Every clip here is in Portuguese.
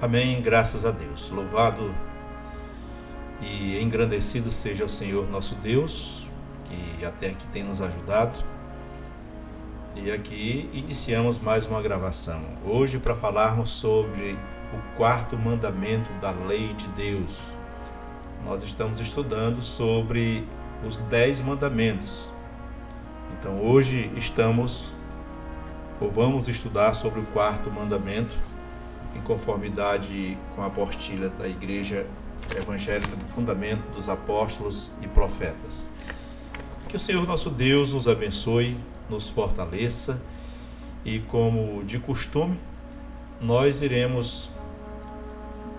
Amém, graças a Deus. Louvado e engrandecido seja o Senhor nosso Deus, que até aqui tem nos ajudado. E aqui iniciamos mais uma gravação. Hoje para falarmos sobre o quarto mandamento da lei de Deus. Nós estamos estudando sobre os 10 mandamentos. Então hoje vamos estudar sobre o quarto mandamento, em conformidade com a apostila da Igreja Evangélica do Fundamento dos Apóstolos e Profetas. Que o Senhor nosso Deus nos abençoe, nos fortaleça e, como de costume, nós iremos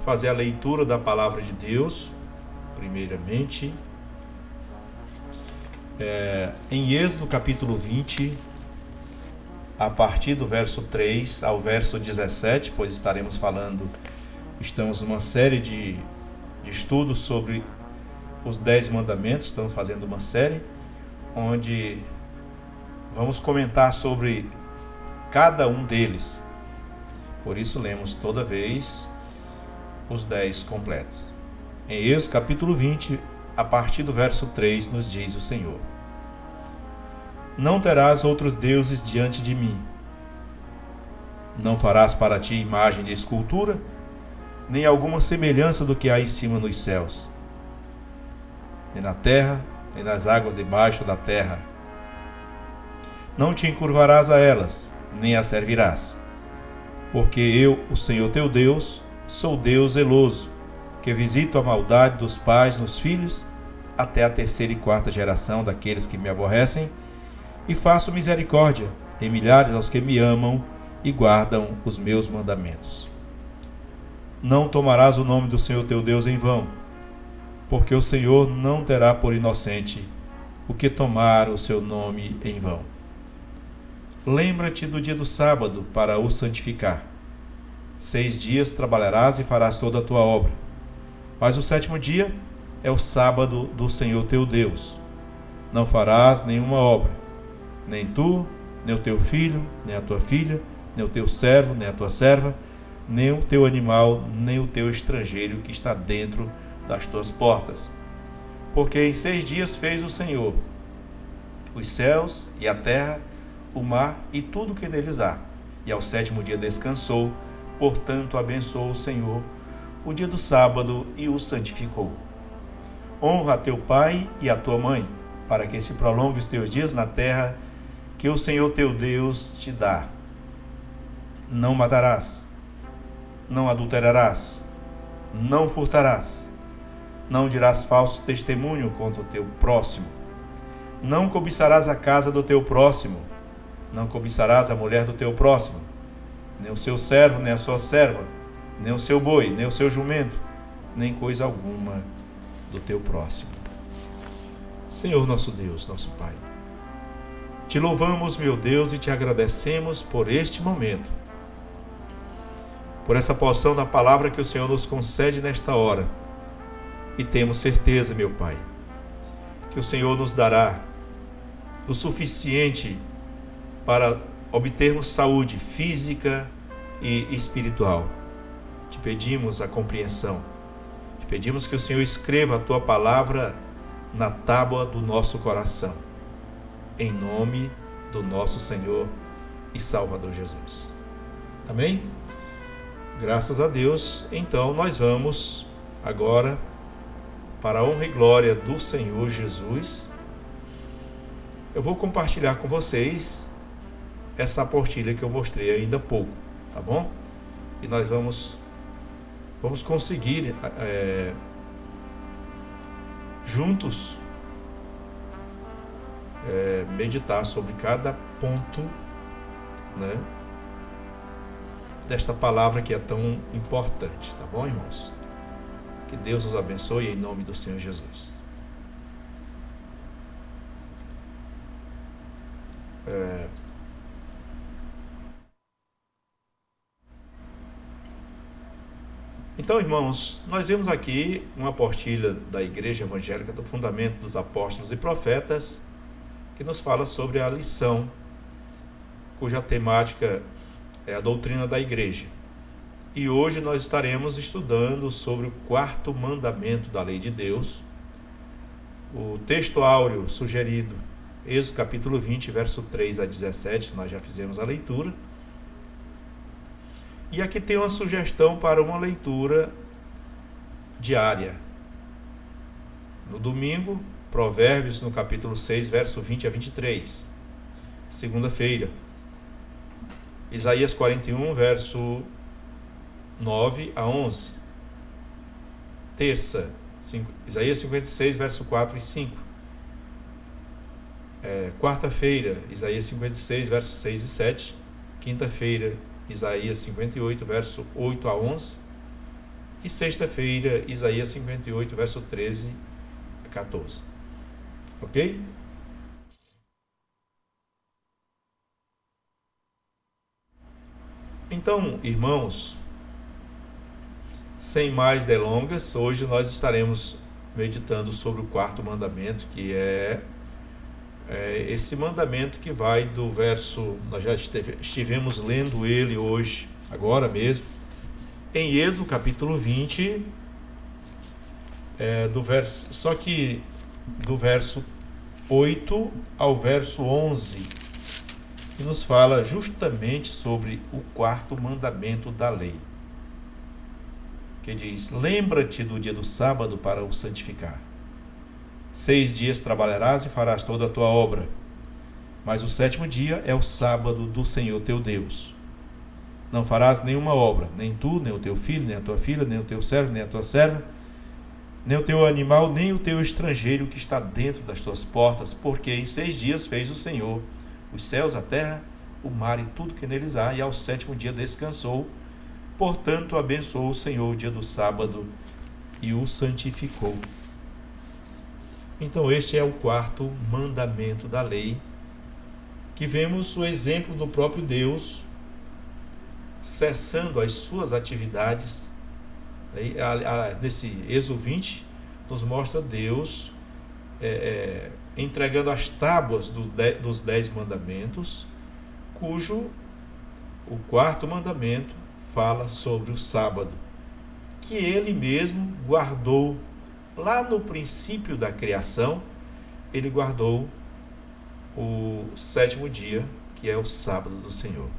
fazer a leitura da Palavra de Deus, primeiramente, em Êxodo capítulo 20, a partir do verso 3 ao verso 17, pois estamos numa série de estudos sobre os 10 mandamentos, estamos fazendo uma série onde vamos comentar sobre cada um deles. Por isso lemos toda vez os 10 completos. Em Êxodo capítulo 20, a partir do verso 3, nos diz o Senhor: Não terás outros deuses diante de mim. Não farás para ti imagem de escultura, nem alguma semelhança do que há em cima nos céus, nem na terra, nem nas águas debaixo da terra. Não te encurvarás a elas, nem as servirás, porque eu, o Senhor teu Deus, sou Deus zeloso, que visito a maldade dos pais nos filhos, até a 3ª e 4ª geração daqueles que me aborrecem, e faço misericórdia em milhares aos que me amam e guardam os meus mandamentos. Não tomarás o nome do Senhor teu Deus em vão, porque o Senhor não terá por inocente o que tomar o seu nome em vão. Lembra-te do dia do sábado para o santificar. 6 dias trabalharás e farás toda a tua obra, mas o 7º dia é o sábado do Senhor teu Deus. Não farás nenhuma obra, nem tu, nem o teu filho, nem a tua filha, nem o teu servo, nem a tua serva, nem o teu animal, nem o teu estrangeiro que está dentro das tuas portas. Porque em 6 dias fez o Senhor os céus e a terra, o mar e tudo o que neles há. E ao 7º dia descansou, portanto abençoou o Senhor o dia do sábado e o santificou. Honra a teu pai e a tua mãe, para que se prolongue os teus dias na terra que o Senhor teu Deus te dá. Não matarás, não adulterarás, não furtarás, não dirás falso testemunho contra o teu próximo, não cobiçarás a casa do teu próximo, não cobiçarás a mulher do teu próximo, nem o seu servo, nem a sua serva, nem o seu boi, nem o seu jumento, nem coisa alguma do teu próximo. Senhor nosso Deus, nosso Pai, te louvamos, meu Deus, e te agradecemos por este momento, por essa porção da palavra que o Senhor nos concede nesta hora. E temos certeza, meu Pai, que o Senhor nos dará o suficiente para obtermos saúde física e espiritual. Te pedimos a compreensão. Te pedimos que o Senhor escreva a tua palavra na tábua do nosso coração. Em nome do nosso Senhor e Salvador Jesus. Amém? Graças a Deus. Então nós vamos agora, para a honra e glória do Senhor Jesus, eu vou compartilhar com vocês essa apostila que eu mostrei ainda há pouco, tá bom? E nós vamos conseguir juntos meditar sobre cada ponto, né, desta palavra que é tão importante, tá bom, irmãos? Que Deus nos abençoe em nome do Senhor Jesus. Então, irmãos, nós vemos aqui uma apostila da Igreja Evangélica do Fundamento dos Apóstolos e Profetas, que nos fala sobre a lição cuja temática é a doutrina da igreja. E hoje nós estaremos estudando sobre o quarto mandamento da lei de Deus. O texto áureo sugerido, Êxodo capítulo 20, verso 3 a 17, nós já fizemos a leitura. E aqui tem uma sugestão para uma leitura diária. No domingo, Provérbios, no capítulo 6, verso 20 a 23. Segunda-feira, Isaías 41, verso 9 a 11. Terça, Isaías 56, verso 4 e 5. Quarta-feira, Isaías 56, verso 6 e 7. Quinta-feira, Isaías 58, verso 8 a 11. E sexta-feira, Isaías 58, verso 13 a 14. Ok? Então, irmãos, sem mais delongas, hoje nós estaremos meditando sobre o quarto mandamento, que é esse mandamento que vai do verso, nós já estivemos lendo ele hoje, agora mesmo, em Êxodo capítulo 20, só que do verso 8 ao verso 11, que nos fala justamente sobre o quarto mandamento da lei, que diz: lembra-te do dia do sábado para o santificar. 6 dias trabalharás e farás toda a tua obra, mas o sétimo dia é o sábado do Senhor teu Deus. Não farás nenhuma obra, nem tu, nem o teu filho, nem a tua filha, nem o teu servo, nem a tua serva, nem o teu animal, nem o teu estrangeiro que está dentro das tuas portas, porque em 6 dias fez o Senhor os céus, a terra, o mar e tudo que neles há, e ao sétimo dia descansou. Portanto, abençoou o Senhor o dia do sábado e o santificou. Então, este é o quarto mandamento da lei, que vemos o exemplo do próprio Deus cessando as suas atividades. Nesse Êxodo 20, nos mostra Deus entregando as tábuas dos 10 mandamentos, cujo o quarto mandamento fala sobre o sábado, que ele mesmo guardou lá no princípio da criação. Ele guardou o sétimo dia, que é o sábado do Senhor.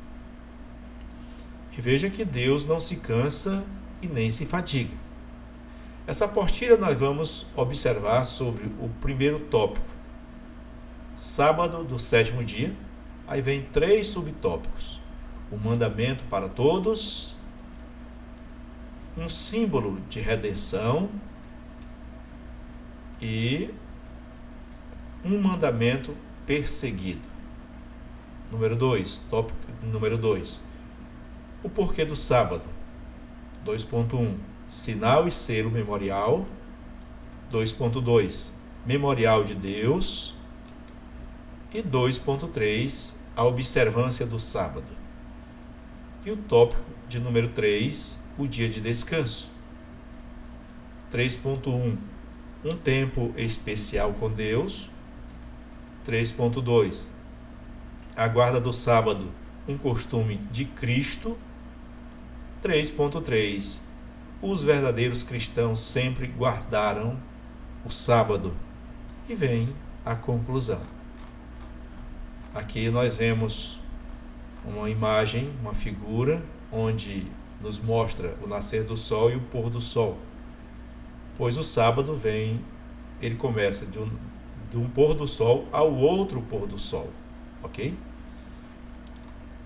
E veja que Deus não se cansa e nem se fadiga. Essa apostila nós vamos observar sobre o primeiro tópico, sábado do sétimo dia. Aí vem 3 subtópicos: o mandamento para todos, um símbolo de redenção e um mandamento perseguido. Número 2, tópico número 2, o porquê do sábado. 2.1, sinal e selo memorial. 2.2, memorial de Deus. E 2.3, a observância do sábado. E o tópico de número 3, o dia de descanso. 3.1, um tempo especial com Deus. 3.2, a guarda do sábado, um costume de Cristo. 3.3, os verdadeiros cristãos sempre guardaram o sábado. E vem a conclusão. Aqui nós vemos uma imagem, uma figura, onde nos mostra o nascer do sol e o pôr do sol. Pois o sábado ele começa de um pôr do sol ao outro pôr do sol, ok?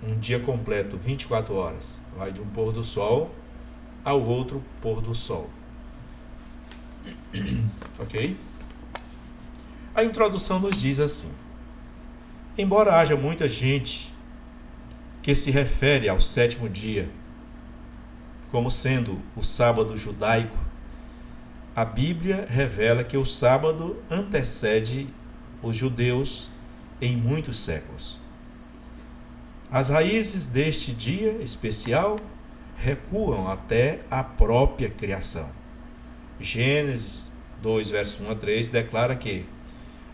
Um dia completo, 24 horas, vai de um pôr do sol ao outro pôr do sol, ok? A introdução nos diz assim: embora haja muita gente que se refere ao sétimo dia como sendo o sábado judaico, a Bíblia revela que o sábado antecede os judeus em muitos séculos. As raízes deste dia especial recuam até a própria criação. Gênesis 2, verso 1 a 3 declara que,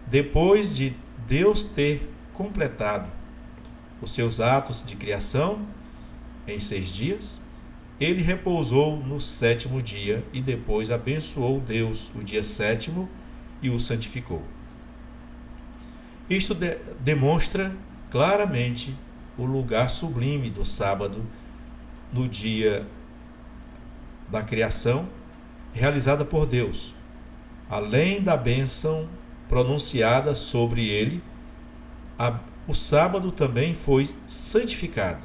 depois de Deus ter completado os seus atos de criação em 6 dias, ele repousou no sétimo dia e depois abençoou Deus o dia sétimo e o santificou. Isto demonstra claramente o lugar sublime do sábado no dia da criação realizada por Deus. Além da bênção pronunciada sobre ele, o sábado também foi santificado.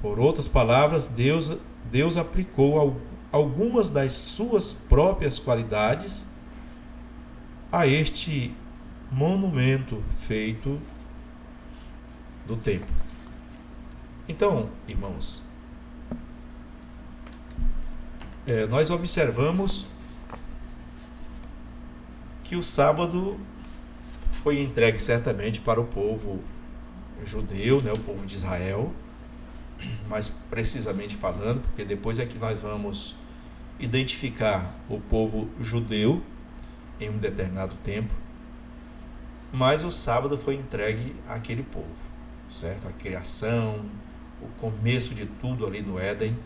Por outras palavras, Deus aplicou algumas das suas próprias qualidades a este monumento feito do templo. Então, irmãos, nós observamos que o sábado foi entregue certamente para o povo judeu, o povo de Israel, mais precisamente falando, porque depois é que nós vamos identificar o povo judeu em um determinado tempo, mas o sábado foi entregue àquele povo, certo? A criação, o começo de tudo ali no Éden,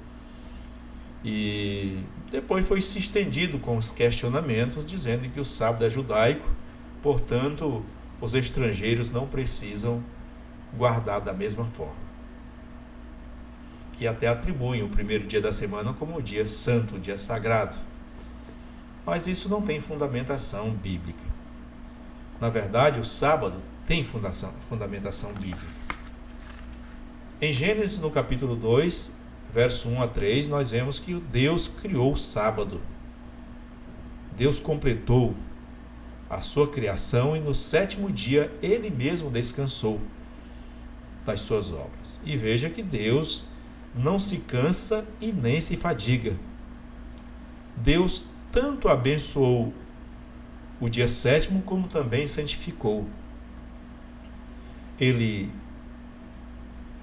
e depois foi se estendido com os questionamentos, dizendo que o sábado é judaico, portanto, os estrangeiros não precisam guardar da mesma forma. E até atribuem o primeiro dia da semana como o dia santo, o dia sagrado. Mas isso não tem fundamentação bíblica. Na verdade, o sábado tem fundamentação bíblica. Em Gênesis, no capítulo 2, verso 1 a 3, nós vemos que Deus criou o sábado. Deus completou a sua criação e no sétimo dia ele mesmo descansou das suas obras. E veja que Deus não se cansa e nem se fadiga. Deus tanto abençoou o dia sétimo como também santificou.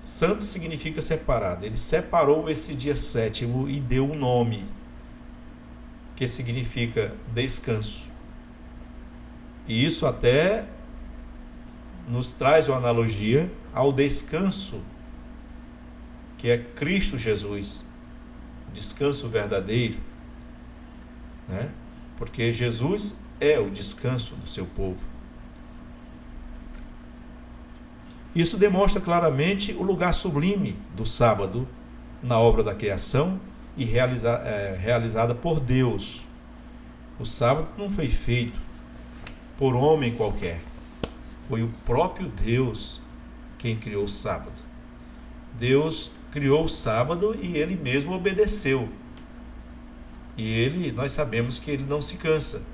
Santo significa separado. Ele separou esse dia sétimo e deu um nome que significa descanso. E isso até nos traz uma analogia ao descanso que é Cristo Jesus, o descanso verdadeiro, né? Porque Jesus é o descanso do seu povo. Isso demonstra claramente o lugar sublime do sábado na obra da criação e realizada por Deus. O sábado não foi feito por homem qualquer. Foi o próprio Deus quem criou o sábado. Deus criou o sábado e ele mesmo obedeceu. E nós sabemos que ele não se cansa,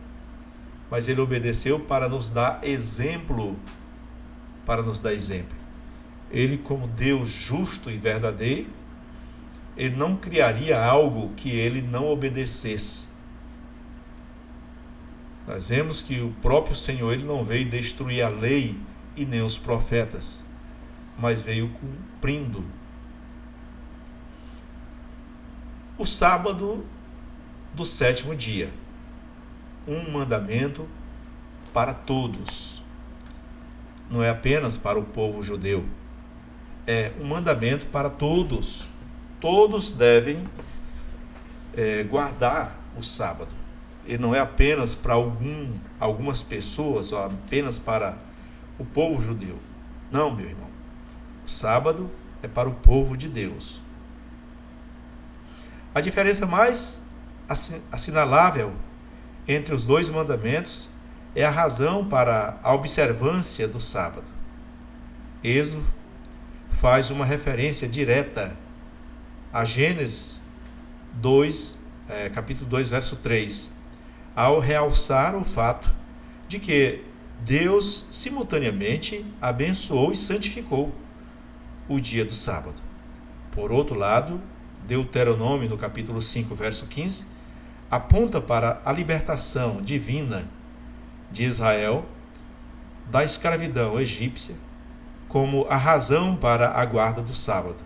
mas ele obedeceu para nos dar exemplo. Ele, como Deus justo e verdadeiro, ele não criaria algo que ele não obedecesse. Nós vemos que o próprio Senhor, ele não veio destruir a lei e nem os profetas, mas veio cumprindo. O sábado do sétimo dia, um mandamento para todos. Não é apenas para o povo judeu, é um mandamento para todos. Todos devem guardar o sábado. Ele não é apenas para algumas pessoas, ou apenas para o povo judeu. Não, meu irmão. O sábado é para o povo de Deus. A diferença mais assinalável entre os dois mandamentos é a razão para a observância do sábado. Êxodo faz uma referência direta a Gênesis 2, capítulo 2, verso 3, ao realçar o fato de que Deus simultaneamente abençoou e santificou o dia do sábado. Por outro lado, Deuteronômio, no capítulo 5, verso 15, aponta para a libertação divina de Israel da escravidão egípcia como a razão para a guarda do sábado.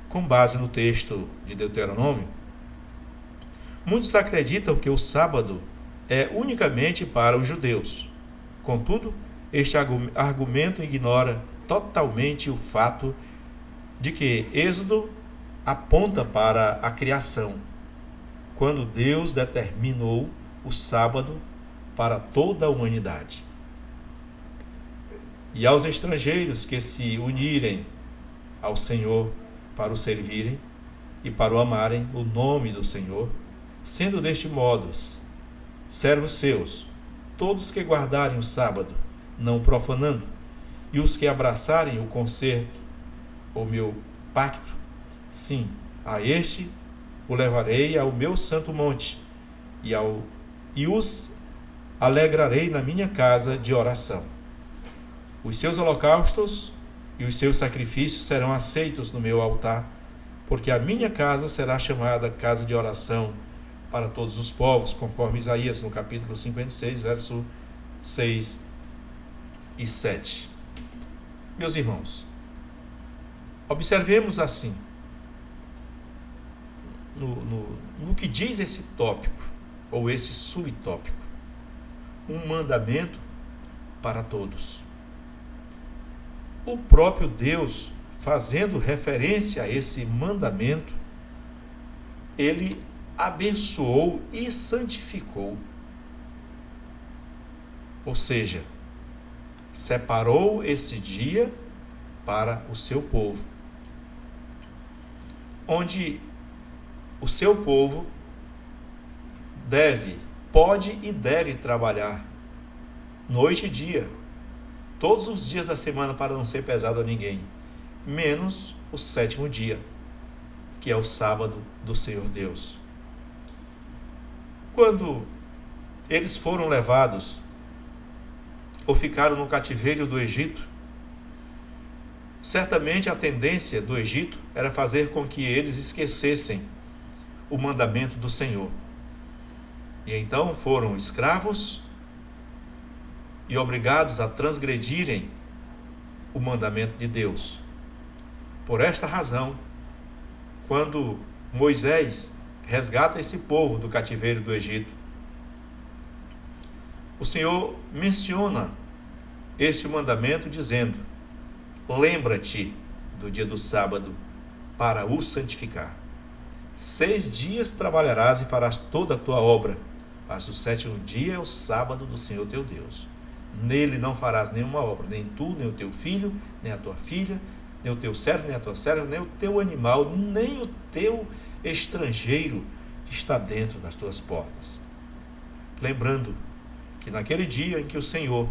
Com base no texto de Deuteronômio, muitos acreditam que o sábado é unicamente para os judeus. Contudo, este argumento ignora totalmente o fato de que Êxodo aponta para a criação, quando Deus determinou o sábado para toda a humanidade. E aos estrangeiros que se unirem ao Senhor para o servirem e para o amarem o nome do Senhor, sendo deste modo servos seus, todos que guardarem o sábado, não profanando, e os que abraçarem o concerto, o meu pacto, sim, a este o levarei ao meu santo monte, e os alegrarei na minha casa de oração. Os seus holocaustos e os seus sacrifícios serão aceitos no meu altar, porque a minha casa será chamada casa de oração para todos os povos, conforme Isaías, no capítulo 56, verso 6 e 7. Meus irmãos, observemos assim, no que diz esse tópico, ou esse subtópico, um mandamento para todos. O próprio Deus, fazendo referência a esse mandamento, ele abençoou e santificou. Ou seja, separou esse dia para o seu povo, onde o seu povo pode e deve trabalhar noite e dia, todos os dias da semana, para não ser pesado a ninguém, menos o sétimo dia, que é o sábado do Senhor Deus. Quando eles foram levados ou ficaram no cativeiro do Egito, certamente a tendência do Egito era fazer com que eles esquecessem o mandamento do Senhor. E então foram escravos e obrigados a transgredirem o mandamento de Deus. Por esta razão, quando Moisés resgata esse povo do cativeiro do Egito, o Senhor menciona este mandamento dizendo: lembra-te do dia do sábado para o santificar. 6 dias trabalharás e farás toda a tua obra, mas o sétimo dia é o sábado do Senhor teu Deus. Nele não farás nenhuma obra, nem tu, nem o teu filho, nem a tua filha, nem o teu servo, nem a tua serva, nem o teu animal, nem o teu estrangeiro que está dentro das tuas portas. Lembrando que naquele dia em que o Senhor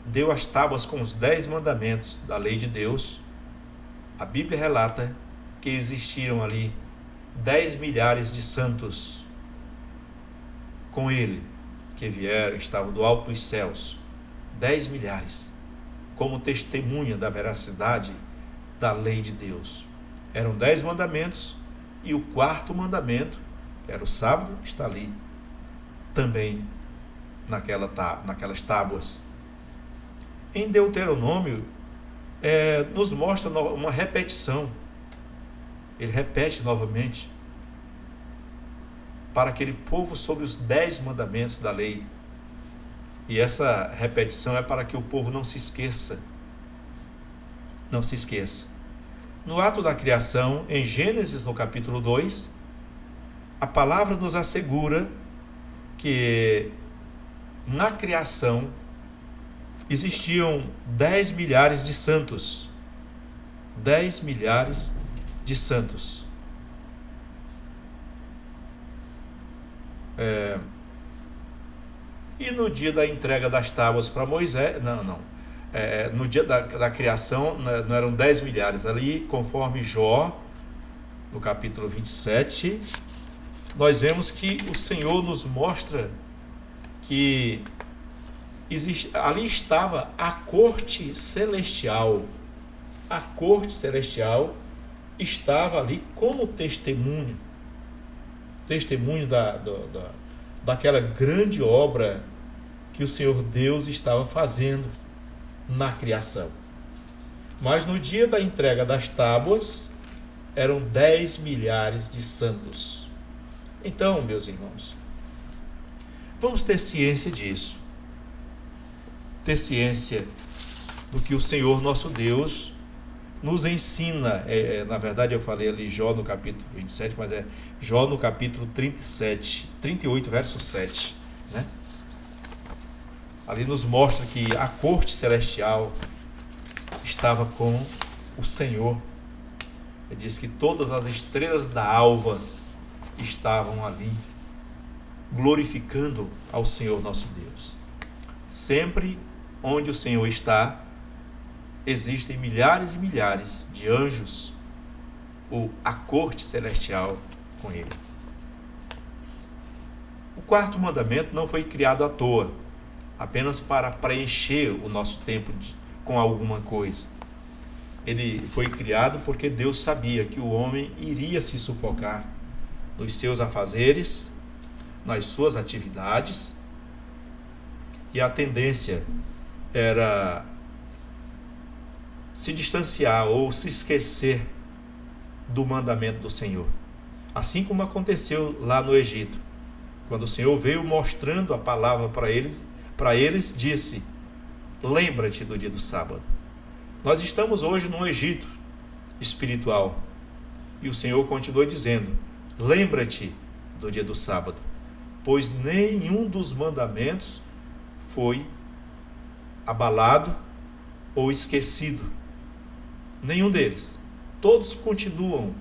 deu as tábuas com os 10 mandamentos da lei de Deus, a Bíblia relata que existiram ali 10 milhares de santos com ele, que vieram, estavam do alto dos céus, 10 milhares, como testemunha da veracidade da lei de Deus. Eram 10 mandamentos, e o 4º mandamento era o sábado, está ali também naquelas tábuas. Em Deuteronômio, nos mostra uma repetição. Ele repete novamente para aquele povo sobre os 10 mandamentos da lei. E essa repetição é para que o povo não se esqueça. Não se esqueça. No ato da criação, em Gênesis, no capítulo 2, a palavra nos assegura que na criação existiam 10 milhares de santos. 10 milhares de santos. E no dia da entrega das tábuas para Moisés, no dia da criação não eram 10 milhares, ali conforme Jó, no capítulo 27, nós vemos que o Senhor nos mostra que ali estava a corte celestial. A corte celestial estava ali como testemunho daquela grande obra que o Senhor Deus estava fazendo na criação. Mas no dia da entrega das tábuas, eram 10 milhares de santos. Então, meus irmãos, vamos ter ciência disso. Ter ciência do que o Senhor nosso Deus nos ensina, na verdade eu falei ali Jó no capítulo 27, mas é Jó no capítulo 38, verso 7, né? Ali nos mostra que a corte celestial estava com o Senhor. Ele diz que todas as estrelas da alva estavam ali, glorificando ao Senhor nosso Deus. Sempre onde o Senhor está, existem milhares e milhares de anjos, ou a corte celestial com ele. O quarto mandamento não foi criado à toa, apenas para preencher o nosso tempo com alguma coisa. Ele foi criado porque Deus sabia que o homem iria se sufocar nos seus afazeres, nas suas atividades, e a tendência era se distanciar ou se esquecer do mandamento do Senhor. Assim como aconteceu lá no Egito, quando o Senhor veio mostrando a palavra para eles disse: lembra-te do dia do sábado. Nós estamos hoje no Egito espiritual e o Senhor continua dizendo: lembra-te do dia do sábado, pois nenhum dos mandamentos foi abalado ou esquecido. Nenhum deles. Todos continuam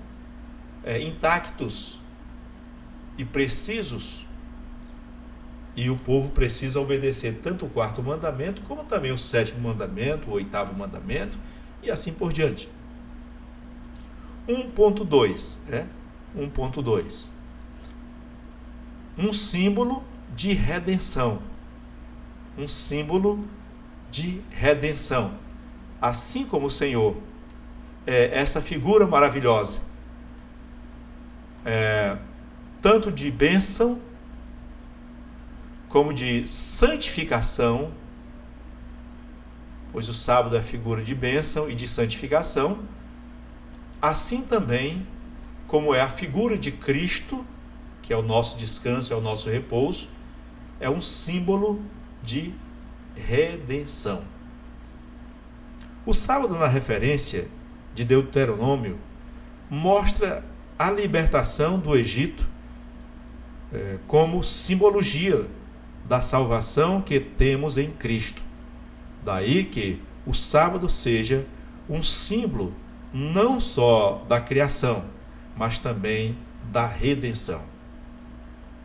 intactos e precisos. E o povo precisa obedecer tanto o quarto mandamento, como também o sétimo mandamento, o oitavo mandamento, e assim por diante. 1.2, né? 1.2. Um símbolo de redenção. Um símbolo de redenção. Assim como o Senhor essa figura maravilhosa, tanto de bênção como de santificação, pois o sábado é figura de bênção e de santificação, assim também como é a figura de Cristo, que é o nosso descanso, é o nosso repouso, é um símbolo de redenção. O sábado, na referência de Deuteronômio, mostra a libertação do Egito como simbologia da salvação que temos em Cristo. Daí que o sábado seja um símbolo não só da criação, mas também da redenção.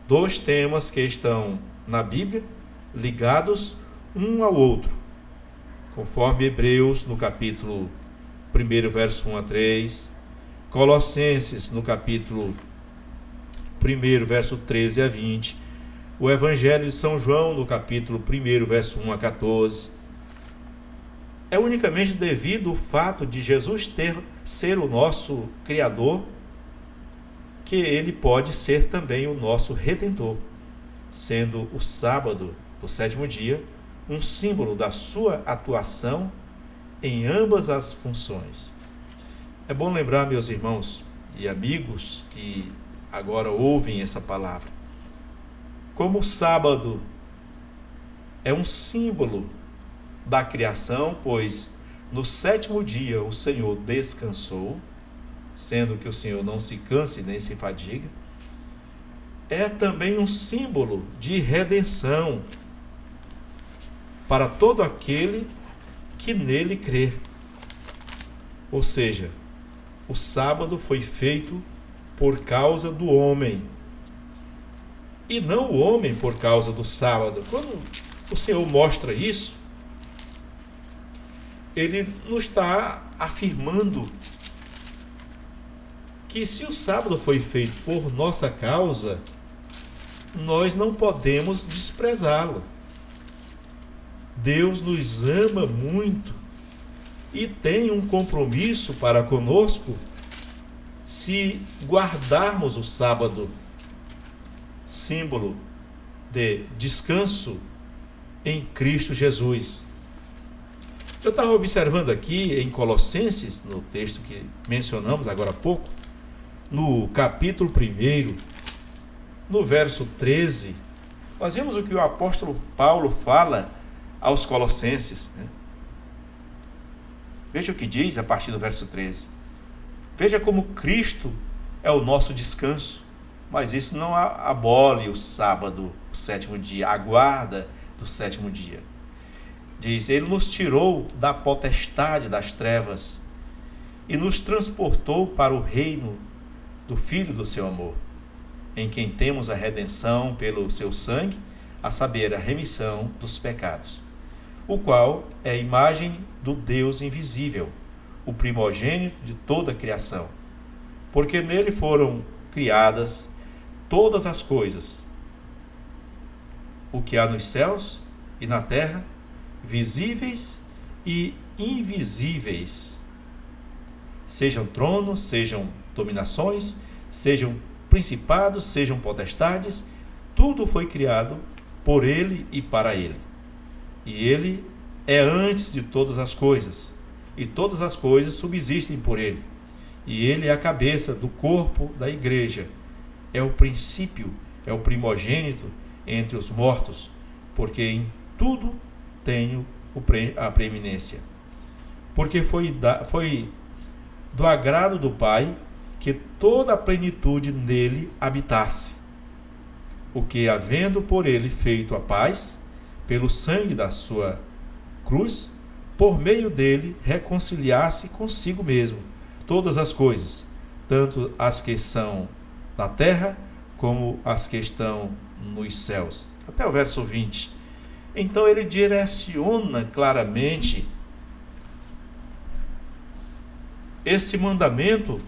Dois temas que estão na Bíblia ligados um ao outro, conforme Hebreus no capítulo 1, verso 1 a 3, Colossenses no capítulo 1, verso 13 a 20, o Evangelho de São João no capítulo 1, verso 1 a 14. É unicamente devido ao fato de Jesus ser o nosso Criador que ele pode ser também o nosso Redentor, sendo o sábado do sétimo dia um símbolo da sua atuação em ambas as funções. É bom lembrar, meus irmãos e amigos que agora ouvem essa palavra, como o sábado é um símbolo da criação, pois no sétimo dia o Senhor descansou, sendo que o Senhor não se cansa nem se fadiga, é também um símbolo de redenção para todo aquele que nele crê. Ou seja, o sábado foi feito por causa do homem, e não o homem por causa do sábado. Quando o Senhor mostra isso, ele nos está afirmando que se o sábado foi feito por nossa causa, nós não podemos desprezá-lo. Deus nos ama muito e tem um compromisso para conosco se guardarmos o sábado, símbolo de descanso em Cristo Jesus. Eu estava observando aqui em Colossenses, no texto que mencionamos agora há pouco, no capítulo 1, no verso 13, nós vemos o que o apóstolo Paulo fala aos Colossenses, né? Veja o que diz a partir do verso 13. Veja como Cristo é o nosso descanso, mas isso não abole o sábado, o sétimo dia, a guarda do sétimo dia. Diz, ele nos tirou da potestade das trevas e nos transportou para o reino do Filho do seu amor, em quem temos a redenção pelo seu sangue, a saber, a remissão dos pecados, o qual é a imagem do Deus invisível, o primogênito de toda a criação, porque nele foram criadas todas as coisas, o que há nos céus e na terra, visíveis e invisíveis, sejam tronos, sejam dominações, sejam principados, sejam potestades, tudo foi criado por ele e para ele. E ele é antes de todas as coisas, e todas as coisas subsistem por ele. E ele é a cabeça do corpo da igreja, é o princípio, é o primogênito entre os mortos, porque em tudo tenho a preeminência. Porque foi do agrado do Pai que toda a plenitude nele habitasse, o que, havendo por ele feito a paz, pelo sangue da sua cruz, por meio dele reconciliasse consigo mesmo todas as coisas, tanto as que são na terra, como as que estão nos céus. Até o verso 20. Então ele direciona claramente esse mandamento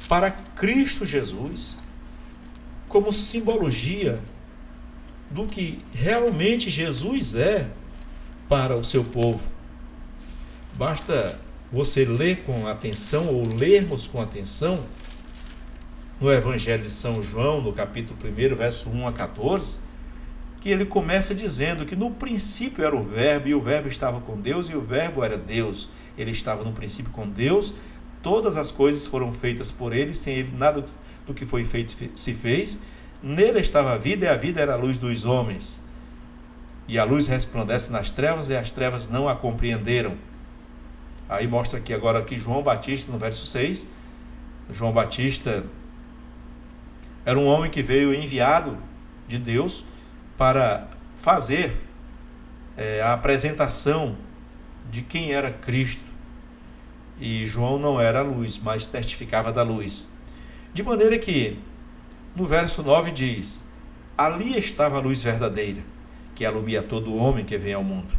para Cristo Jesus, como simbologia do que realmente Jesus é para o seu povo. Basta você ler com atenção, ou lermos com atenção, no Evangelho de São João, no capítulo 1, verso 1 a 14, que ele começa dizendo que no princípio era o Verbo, e o Verbo estava com Deus, e o Verbo era Deus. Ele estava no princípio com Deus, todas as coisas foram feitas por ele, sem ele nada do que foi feito se fez. Nele estava a vida, e a vida era a luz dos homens. E a luz resplandece nas trevas, e as trevas não a compreenderam. Aí mostra aqui agora que João Batista, no verso 6, João Batista era um homem que veio enviado de Deus para fazer a apresentação de quem era Cristo. E João não era a luz, mas testificava da luz. De maneira que, no verso 9 diz, ali estava a luz verdadeira, que alumia todo homem que vem ao mundo.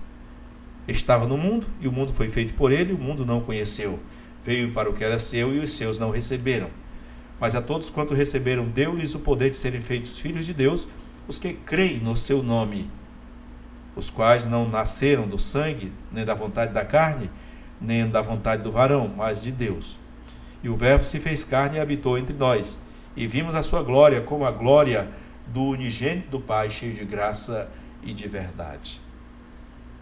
Estava no mundo, e o mundo foi feito por ele, e o mundo não conheceu. Veio para o que era seu, e os seus não receberam. Mas a todos quanto receberam, deu-lhes o poder de serem feitos filhos de Deus, os que creem no seu nome, os quais não nasceram do sangue, nem da vontade da carne, nem da vontade do varão, mas de Deus. E o Verbo se fez carne e habitou entre nós, e vimos a sua glória como a glória do unigênito do Pai, cheio de graça e de verdade.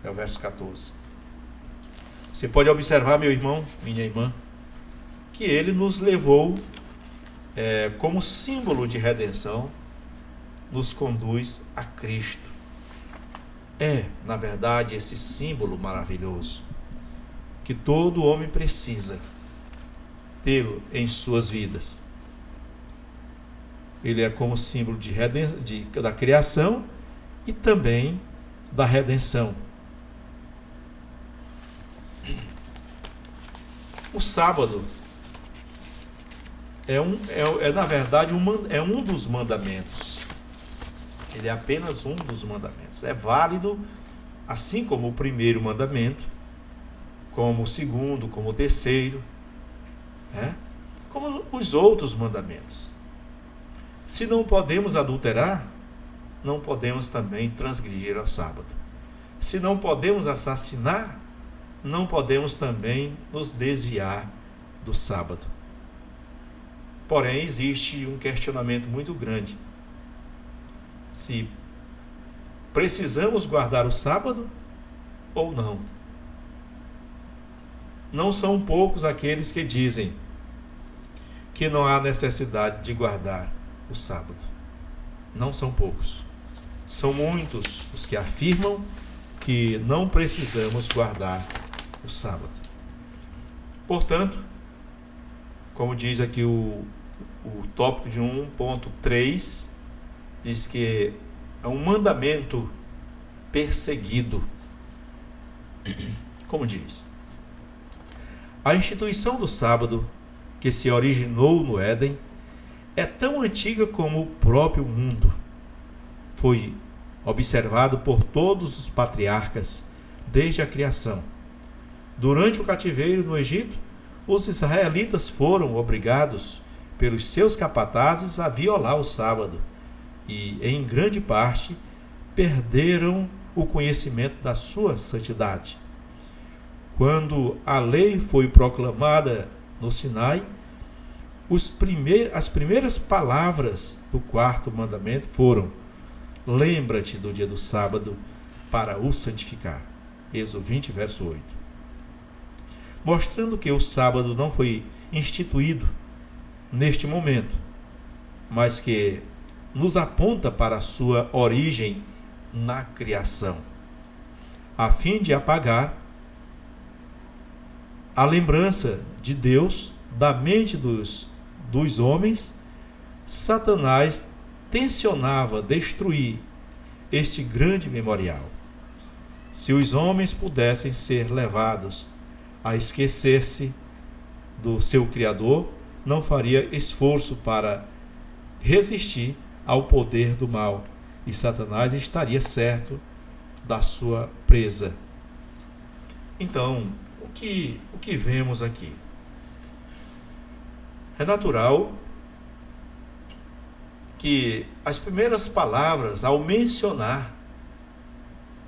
É o verso 14. Você pode observar, meu irmão, minha irmã, que ele nos levou como símbolo de redenção, nos conduz a Cristo. Na verdade, esse símbolo maravilhoso que todo homem precisa tê-lo em suas vidas. Ele é como símbolo da criação e também da redenção. O sábado na verdade um dos mandamentos. Ele é apenas um dos mandamentos. É válido, assim como o primeiro mandamento, como o segundo, como o terceiro, como os outros mandamentos. Se não podemos adulterar, não podemos também transgredir ao sábado. Se não podemos assassinar, não podemos também nos desviar do sábado. Porém, existe um questionamento muito grande. Se precisamos guardar o sábado ou não. Não são poucos aqueles que dizem que não há necessidade de guardar o sábado. Não são poucos. São muitos os que afirmam que não precisamos guardar o sábado. Portanto, como diz aqui o tópico de 1.3, diz que é um mandamento perseguido. Como diz: a instituição do sábado, que se originou no Éden, é tão antiga como o próprio mundo. Foi observado por todos os patriarcas desde a criação. Durante o cativeiro no Egito, os israelitas foram obrigados pelos seus capatazes a violar o sábado e, em grande parte, perderam o conhecimento da sua santidade. Quando a lei foi proclamada no Sinai, as primeiras palavras do quarto mandamento foram: lembra-te do dia do sábado para o santificar. Êxodo 20, verso 8. Mostrando que o sábado não foi instituído neste momento, mas que nos aponta para a sua origem na criação, a fim de apagar a lembrança de Deus da mente dos homens. Satanás tensionava destruir este grande memorial. Se os homens pudessem ser levados a esquecer-se do seu Criador, não faria esforço para resistir ao poder do mal, e Satanás estaria certo da sua presa. Então, o que vemos aqui? É natural que as primeiras palavras ao mencionar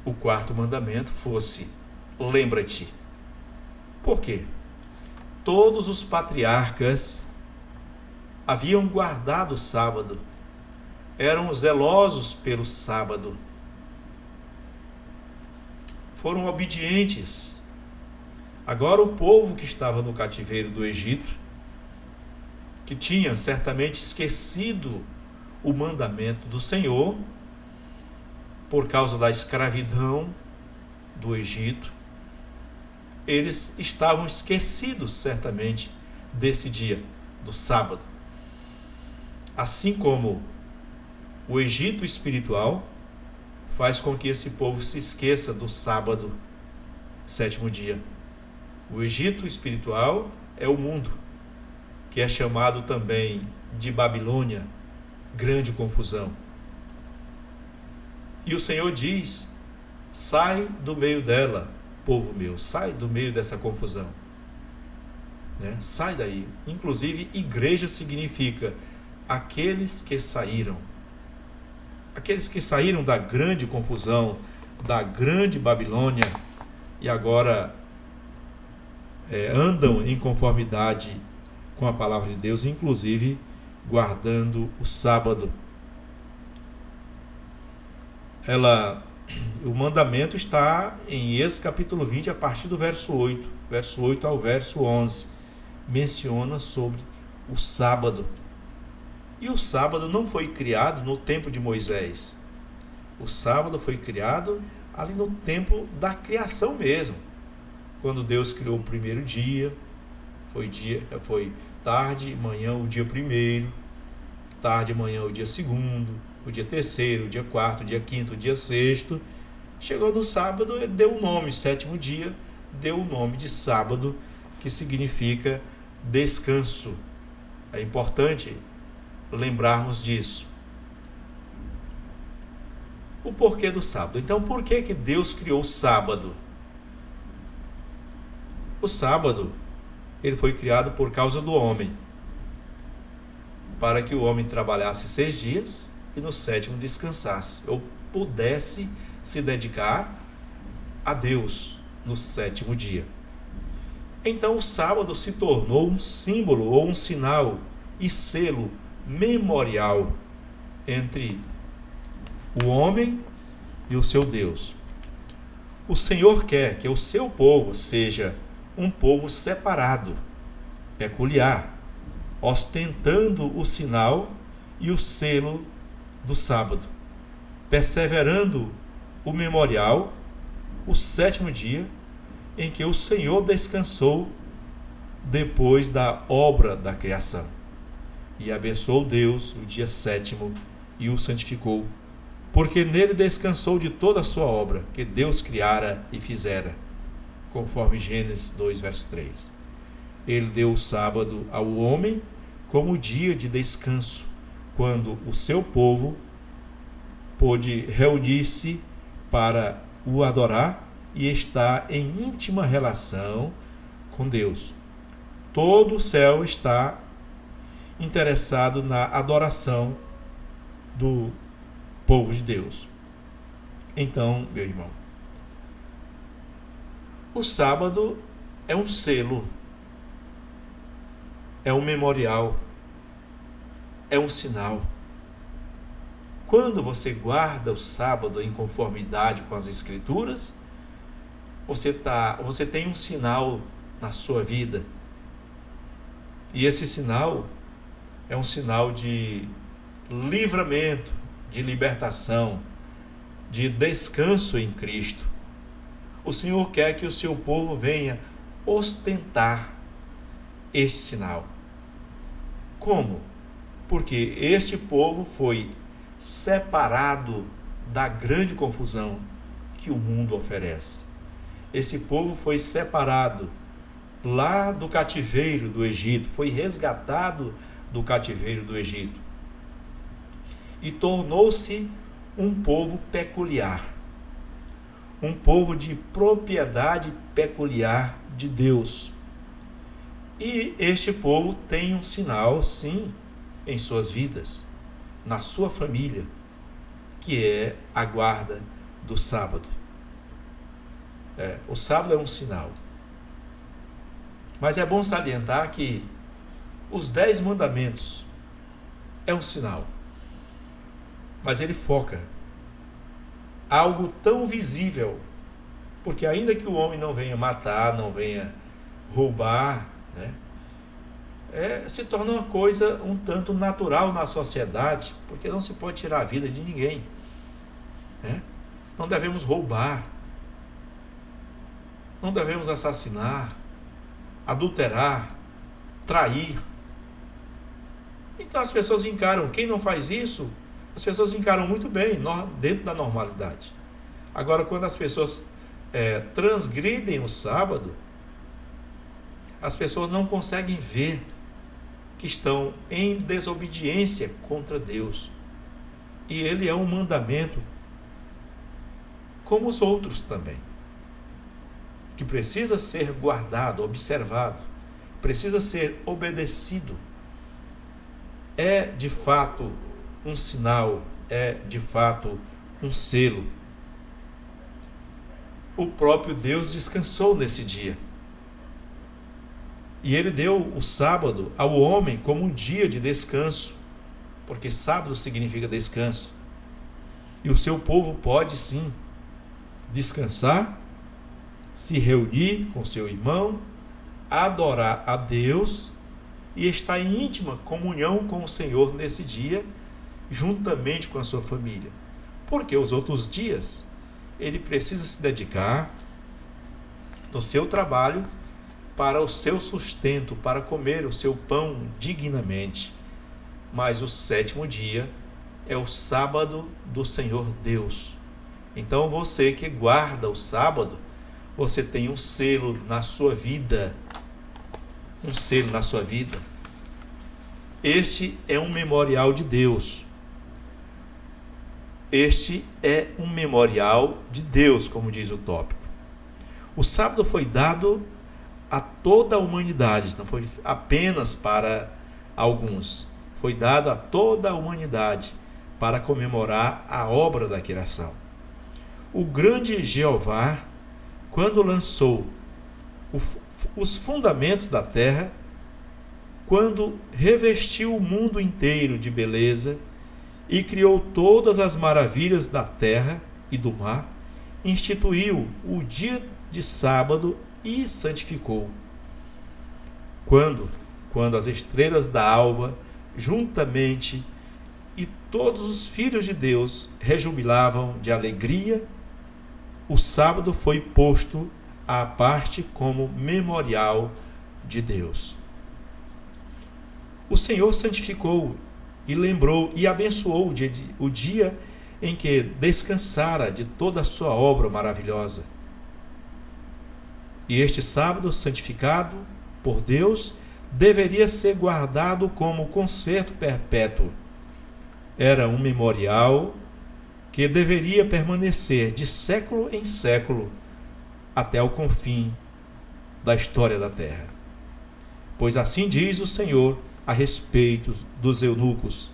o quarto mandamento fosse: lembra-te. Por quê? Todos os patriarcas haviam guardado o sábado, eram zelosos pelo sábado, foram obedientes. Agora o povo que estava no cativeiro do Egito, que tinha certamente esquecido o mandamento do Senhor por causa da escravidão do Egito, eles estavam esquecidos certamente desse dia, do sábado. Assim como o Egito espiritual faz com que esse povo se esqueça do sábado, sétimo dia. O Egito espiritual é o mundo, que é chamado também de Babilônia, grande confusão. E o Senhor diz: sai do meio dela, povo meu, sai do meio dessa confusão. Sai daí. Inclusive, igreja significa aqueles que saíram. Aqueles que saíram da grande confusão, da grande Babilônia, e agora andam em conformidade com a palavra de Deus, inclusive guardando o sábado. O mandamento está em Êxodo capítulo 20, a partir do verso 8. Verso 8 ao verso 11. Menciona sobre o sábado. E o sábado não foi criado no tempo de Moisés. O sábado foi criado ali no tempo da criação mesmo. Quando Deus criou o primeiro dia, foi tarde, manhã o dia primeiro, tarde, manhã o dia segundo, o dia terceiro, o dia quarto, o dia quinto, o dia sexto. Chegou no sábado, ele deu o nome, sétimo dia, deu o nome de sábado, que significa descanso. É importante lembrarmos disso. O porquê do sábado. Então, por que Deus criou o sábado? O sábado, ele foi criado por causa do homem, para que o homem trabalhasse 6 dias e no sétimo descansasse, ou pudesse se dedicar a Deus no sétimo dia. Então o sábado se tornou um símbolo ou um sinal e selo memorial entre o homem e o seu Deus. O Senhor quer que o seu povo seja um povo separado, peculiar, ostentando o sinal e o selo do sábado, perseverando o memorial, o sétimo dia, em que o Senhor descansou depois da obra da criação. E abençoou Deus o dia sétimo e o santificou, porque nele descansou de toda a sua obra que Deus criara e fizera, conforme Gênesis 2, verso 3. Ele deu o sábado ao homem como dia de descanso, quando o seu povo pôde reunir-se para o adorar e estar em íntima relação com Deus. Todo o céu está interessado na adoração do povo de Deus. Então, meu irmão, o sábado é um selo, é um memorial, é um sinal. Quando você guarda o sábado em conformidade com as Escrituras, você tem um sinal na sua vida. E esse sinal é um sinal de livramento, de libertação, de descanso em Cristo. O Senhor quer que o seu povo venha ostentar este sinal. Como? Porque este povo foi separado da grande confusão que o mundo oferece. Esse povo foi separado lá do cativeiro do Egito, foi resgatado do cativeiro do Egito e tornou-se um povo peculiar, um povo de propriedade peculiar de Deus. E este povo tem um sinal, sim, em suas vidas, na sua família, que é a guarda do sábado. O sábado é um sinal. Mas é bom salientar que os 10 mandamentos é um sinal. Mas ele foca algo tão visível, porque ainda que o homem não venha matar, não venha roubar, se torna uma coisa um tanto natural na sociedade, porque não se pode tirar a vida de ninguém. Não devemos roubar, não devemos assassinar, adulterar, trair. Então as pessoas encaram, quem não faz isso, as pessoas encaram muito bem, dentro da normalidade. Agora, quando as pessoas transgridem o sábado, as pessoas não conseguem ver que estão em desobediência contra Deus. E ele é um mandamento, como os outros também, que precisa ser guardado, observado, precisa ser obedecido. É de fato um sinal, é de fato um selo. O próprio Deus descansou nesse dia. E ele deu o sábado ao homem como um dia de descanso, porque sábado significa descanso. E o seu povo pode sim descansar, se reunir com seu irmão, adorar a Deus e estar em íntima comunhão com o Senhor nesse dia, juntamente com a sua família. Porque os outros dias ele precisa se dedicar no seu trabalho para o seu sustento, para comer o seu pão dignamente. Mas o 7º dia é o sábado do Senhor Deus. Então você que guarda o sábado, você tem um selo na sua vida. Um selo na sua vida. Este é um memorial de Deus. Este é um memorial de Deus, como diz o tópico. O sábado foi dado a toda a humanidade, não foi apenas para alguns. Foi dado a toda a humanidade para comemorar a obra da criação. O grande Jeová, quando lançou os fundamentos da terra, quando revestiu o mundo inteiro de beleza e criou todas as maravilhas da terra e do mar, instituiu o dia de sábado e santificou. Quando as estrelas da alva, juntamente, e todos os filhos de Deus rejubilavam de alegria, o sábado foi posto à parte como memorial de Deus. O Senhor santificou e lembrou e abençoou o dia em que descansara de toda a sua obra maravilhosa. E este sábado santificado por Deus deveria ser guardado como concerto perpétuo. Era um memorial que deveria permanecer de século em século até o confim da história da terra. Pois assim diz o Senhor a respeito dos eunucos,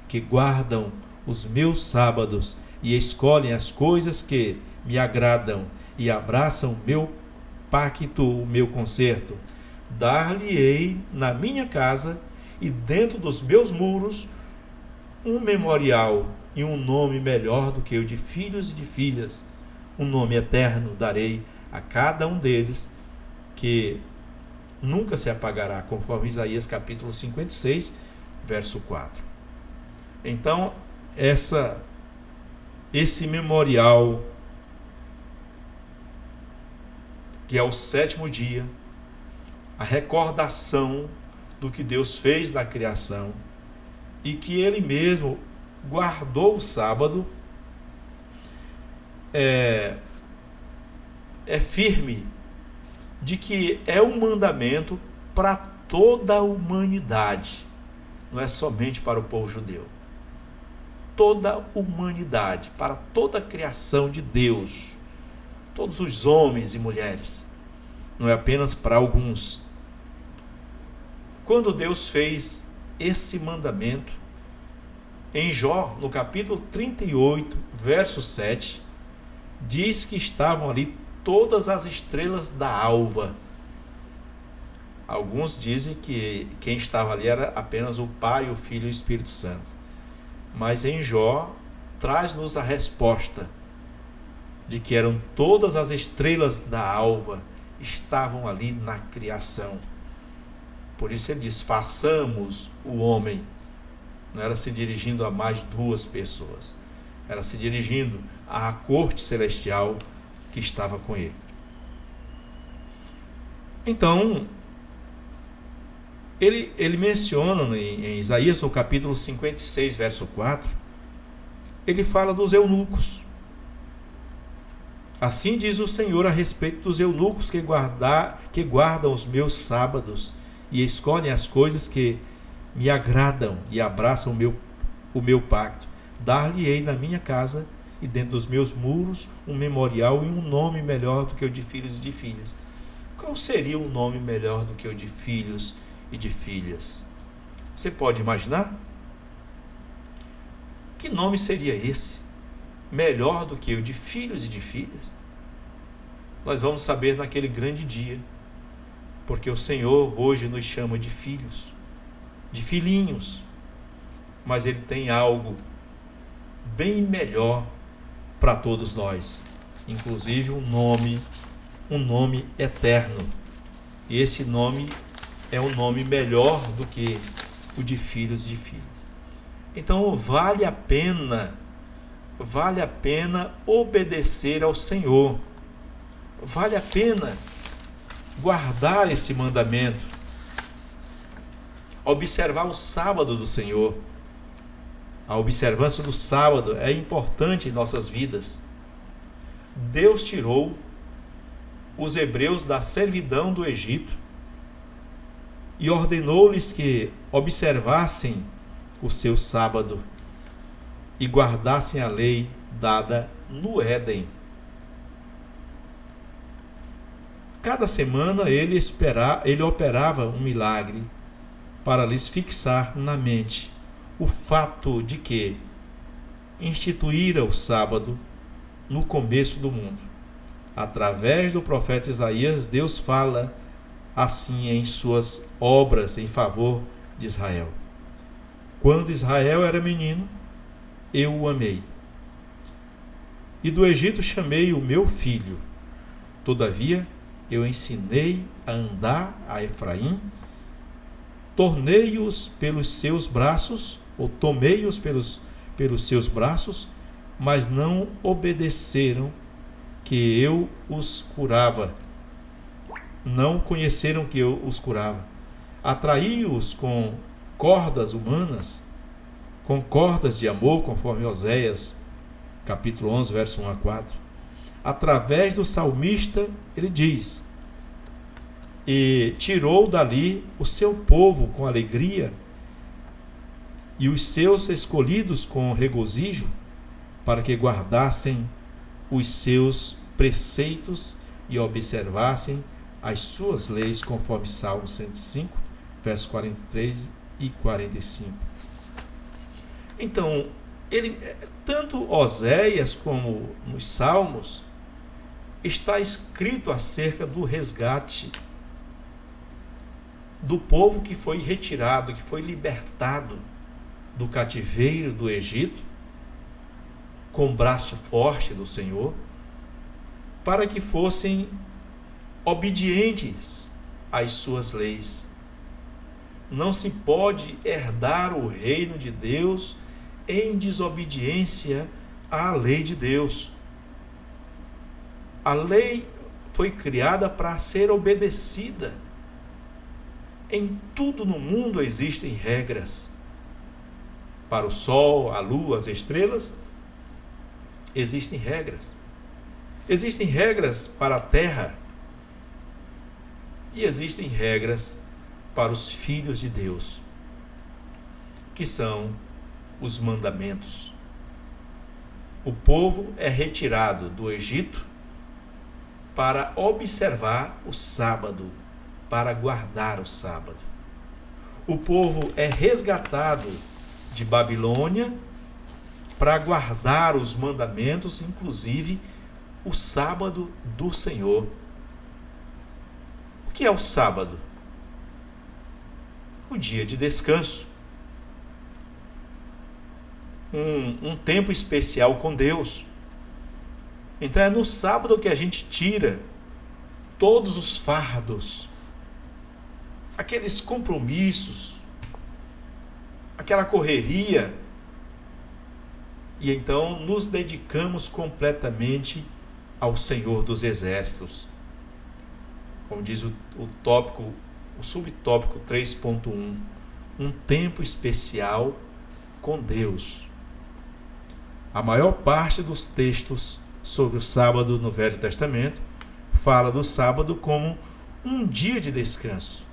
que guardam os meus sábados e escolhem as coisas que me agradam e abraçam o meu pacto, o meu concerto. Dar-lhe-ei na minha casa e dentro dos meus muros um memorial e um nome melhor do que o de filhos e de filhas. Um nome eterno darei a cada um deles, que nunca se apagará, conforme Isaías capítulo 56, verso 4. Então, esse memorial, que é o sétimo dia, a recordação do que Deus fez na criação e que Ele mesmo guardou o sábado, é firme de que é um mandamento para toda a humanidade, não é somente para o povo judeu. Toda a humanidade, para toda a criação de Deus, todos os homens e mulheres, não é apenas para alguns. Quando Deus fez esse mandamento, em Jó, no capítulo 38, verso 7, diz que estavam ali todas as estrelas da alva. Alguns dizem que quem estava ali era apenas o Pai, o Filho e o Espírito Santo. Mas em Jó traz-nos a resposta de que eram todas as estrelas da alva, estavam ali na criação. Por isso ele diz: façamos o homem. Não era se dirigindo a mais duas pessoas, era se dirigindo à corte celestial que estava com ele. Então, ele menciona em Isaías, no capítulo 56, verso 4, ele fala dos eunucos. Assim diz o Senhor a respeito dos eunucos que guardam os meus sábados e escolhem as coisas que me agradam e abraçam o meu pacto. Dar-lhe-ei na minha casa e dentro dos meus muros um memorial e um nome melhor do que o de filhos e de filhas. Qual seria um nome melhor do que o de filhos e de filhas? Você pode imaginar? Que nome seria esse? Melhor do que o de filhos e de filhas? Nós vamos saber naquele grande dia, porque o Senhor hoje nos chama de filhos, de filhinhos, mas Ele tem algo bem melhor para todos nós, inclusive um nome eterno. E esse nome é um nome melhor do que o de filhos e de filhas. Então vale a pena obedecer ao Senhor, vale a pena guardar esse mandamento, observar o sábado do Senhor. A observância do sábado é importante em nossas vidas. Deus tirou os hebreus da servidão do Egito e ordenou-lhes que observassem o seu sábado e guardassem a lei dada no Éden. Cada semana ele operava um milagre para lhes fixar na mente o fato de que instituíra o sábado no começo do mundo. Através do profeta Isaías, Deus fala assim em suas obras em favor de Israel. Quando Israel era menino, eu o amei. E do Egito chamei o meu filho. Todavia, eu ensinei a andar a Efraim, tomei-os pelos seus braços, mas não obedeceram que eu os curava. não conheceram que eu os curava. Atraí-os com cordas humanas, com cordas de amor, conforme Oséias, capítulo 11, verso 1 a 4. Através do salmista, ele diz: e tirou dali o seu povo com alegria e os seus escolhidos com regozijo, para que guardassem os seus preceitos e observassem as suas leis, conforme Salmo 105, versos 43 e 45. Então, tanto Oséias como nos Salmos, está escrito acerca do resgate do povo que foi retirado, que foi libertado do cativeiro do Egito, com o braço forte do Senhor, para que fossem obedientes às suas leis. Não se pode herdar o reino de Deus em desobediência à lei de Deus. A lei foi criada para ser obedecida. Em tudo no mundo existem regras. Para o sol, a lua, as estrelas, existem regras. Existem regras para a terra e existem regras para os filhos de Deus, que são os mandamentos. O povo é retirado do Egito para observar o sábado, para guardar o sábado. O povo é resgatado de Babilônia para guardar os mandamentos, inclusive o sábado do Senhor. O que é o sábado? O dia de descanso. Um tempo especial com Deus. Então é no sábado que a gente tira todos os fardos, aqueles compromissos, aquela correria, e então nos dedicamos completamente ao Senhor dos Exércitos. Como diz o subtópico 3.1, um tempo especial com Deus. A maior parte dos textos sobre o sábado no Velho Testamento fala do sábado como um dia de descanso.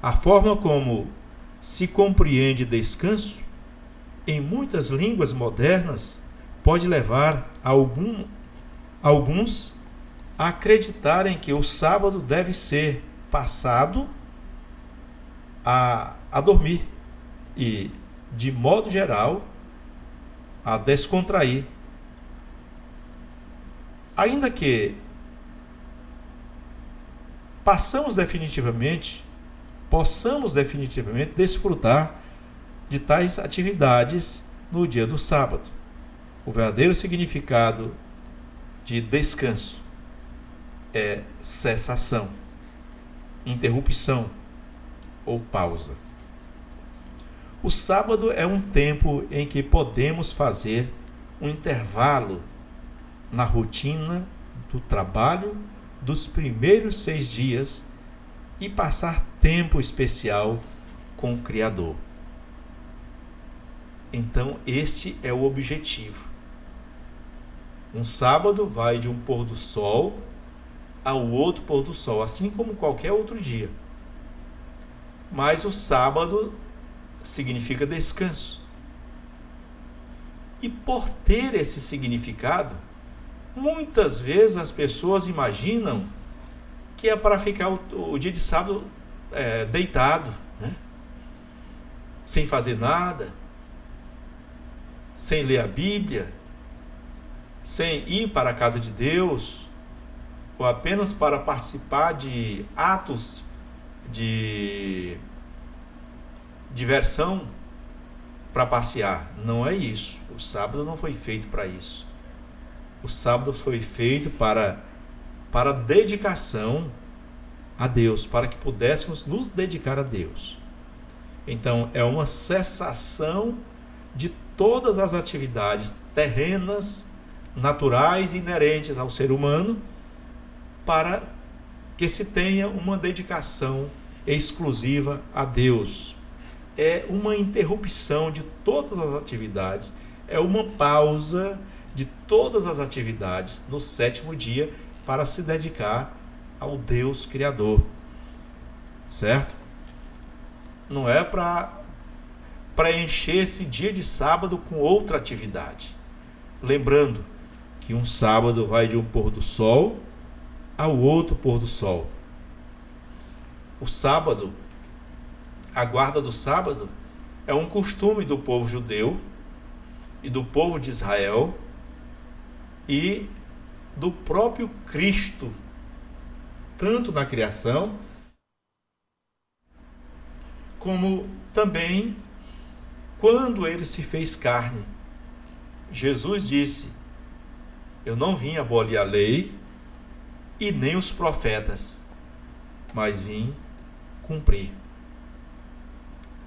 A forma como se compreende descanso em muitas línguas modernas pode levar alguns a acreditarem que o sábado deve ser passado a dormir e, de modo geral, a descontrair. Ainda que possamos definitivamente desfrutar de tais atividades no dia do sábado. O verdadeiro significado de descanso é cessação, interrupção ou pausa. O sábado é um tempo em que podemos fazer um intervalo na rotina do trabalho dos primeiros 6 dias e passar tempo especial com o Criador. Então, este é o objetivo. Um sábado vai de um pôr do sol ao outro pôr do sol, assim como qualquer outro dia. Mas o sábado significa descanso. E por ter esse significado, muitas vezes as pessoas imaginam que é para ficar o dia de sábado deitado, né? Sem fazer nada, sem ler a Bíblia, sem ir para a casa de Deus, ou apenas para participar de atos de diversão para passear. Não é isso. O sábado não foi feito para isso. O sábado foi feito para dedicação a Deus, para que pudéssemos nos dedicar a Deus. Então, é uma cessação de todas as atividades terrenas, naturais e inerentes ao ser humano, para que se tenha uma dedicação exclusiva a Deus. É uma interrupção de todas as atividades, é uma pausa de todas as atividades no sétimo dia para se dedicar ao Deus Criador, certo? Não é para preencher esse dia de sábado com outra atividade. Lembrando que um sábado vai de um pôr do sol ao outro pôr do sol. O sábado, a guarda do sábado, é um costume do povo judeu e do povo de Israel e do próprio Cristo, tanto na criação, como também quando ele se fez carne. Jesus disse: eu não vim abolir a lei e nem os profetas, mas vim cumprir.